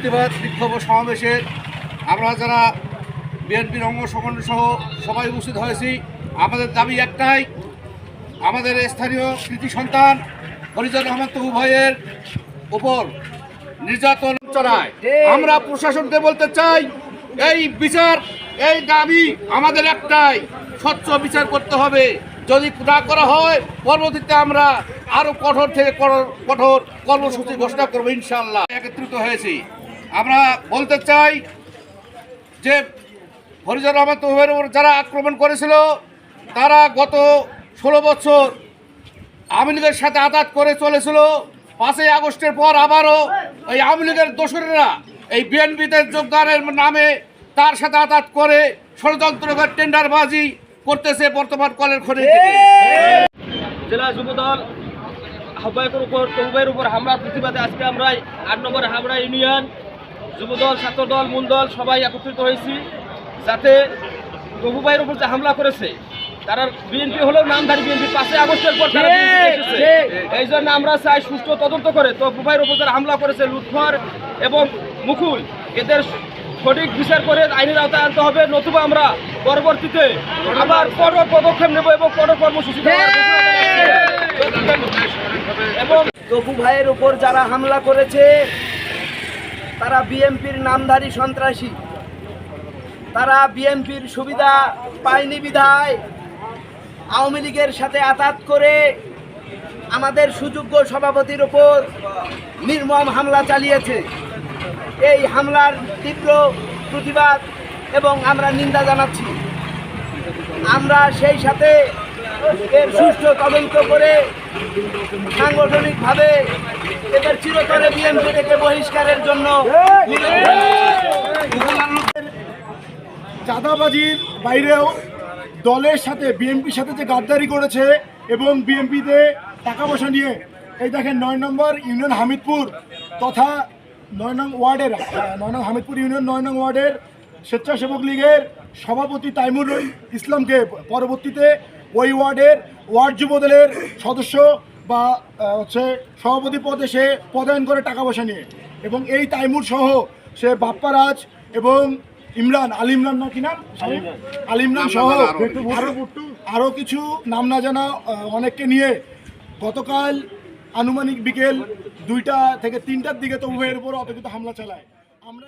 প্রতিবাদ বিক্ষোভ সমাবেশে আমরা যারা বিএনপির অঙ্গ সংগঠন সহ সবাই উপস্থিত হয়েছি। আমাদের দাবি একটাই, আমাদের স্থানীয় কৃতি সন্তান ফরিদুর রহমান তপু ভাইয়ের উপর নির্যাতন চলায় আমরা প্রশাসনকে বলতে চাই, এই বিচার, এই দাবি আমাদের একটাই, স্বচ্ছ বিচার করতে হবে। যদি না করা হয় পরবর্তীতে আমরা আরো কঠোর থেকে কঠোর কর্মসূচি ঘোষণা করবো ইনশাআল্লাহ। একত্রিত হয়েছি, আমরা বলতে চাই যে ফরিদুর রহমান তপু উপর যারা আক্রমণ করেছিল তারা গত 16 বছর আওয়ামী লীগের সাথে আঘাত করে চলেছিল। 5ই আগস্টের পর আবারও এই আওয়ামী লীগের দোসরেরা এই বিএনপিতে যোগদানের নামে তার সাথে আঘাত করে ষড়যন্ত্র করে টেন্ডারবাজি করতেছে বর্তমান কলের খনি থেকে। জেলা যুবদল আহ্বায়কের উপর তপু ভাইয়ের উপর হামলার প্রতিবাদে আজকে আমরা 8 নম্বর হাবড়া ইউনিয়ন যুবদল, ছাত্রদল, মূলদল সবাই একত্রিত হয়েছি, যাতে তপু ভাইয়ের উপর যে হামলা করেছে তারা বিএনপি হলেও নামধারী বিএনপি 5ই আগস্টের পর তারা এসেছে। এই জন্য আমরা চাই সুষ্ঠু তদন্ত করে তপু ভাইয়ের উপর যারা হামলা করেছে লুৎফর এবং মুকুল, এদের সঠিক বিচার করে আইনের আওতায় আনতে হবে, নতুবা আমরা পরবর্তীতে আবার কঠোর পদক্ষেপ নেব এবং কঠোর কর্মসূচি এবং তপু ভাইয়ের উপর যারা হামলা করেছে তারা বিএনপির নামধারী সন্ত্রাসী। তারা বিএনপির সুবিধা পায়নি বিধায় আওয়ামী লীগের সাথে আঘাত করে আমাদের সুযোগ্য সভাপতির উপর নির্মম হামলা চালিয়েছে। এই হামলার তীব্র প্রতিবাদ এবং আমরা নিন্দা জানাচ্ছি। আমরা সেই সাথে এর সুষ্ঠু তদন্ত করে সাংগঠনিকভাবে এদের চিরতরে বিএনপি থেকে বহিষ্কারের জন্য চাঁদাবাজির বাইরেও দলের সাথে বিএনপির সাথে যে গাদ্দারি করেছে এবং বিএনপিতে টাকা পয়সা নিয়ে এই দেখেন 9 নম্বর ইউনিয়ন হামিদপুর তথা 9 নং ওয়ার্ডের 9 নং হামিদপুর ইউনিয়ন 9 নং ওয়ার্ডের স্বেচ্ছাসেবক লীগের সভাপতি তাইমুর ইসলামকে পরবর্তীতে ওই ওয়ার্ডের ওয়ার্ড যুবদলের সদস্য বা সভাপতি পদে সে পদায়ন করে টাকা পয়সা নিয়ে, এবং এই তাইমুর সহ সে বাপ্পারাজ এবং ইমরান আলিমরান না কি নাম আলিমরান সহ আরও কিছু নাম না জানা অনেককে নিয়ে গতকাল আনুমানিক বিকেল 2টা থেকে 3টার দিকে তপু ভাইয়ের উপর অতর্কিত হামলা চালায়। আমরা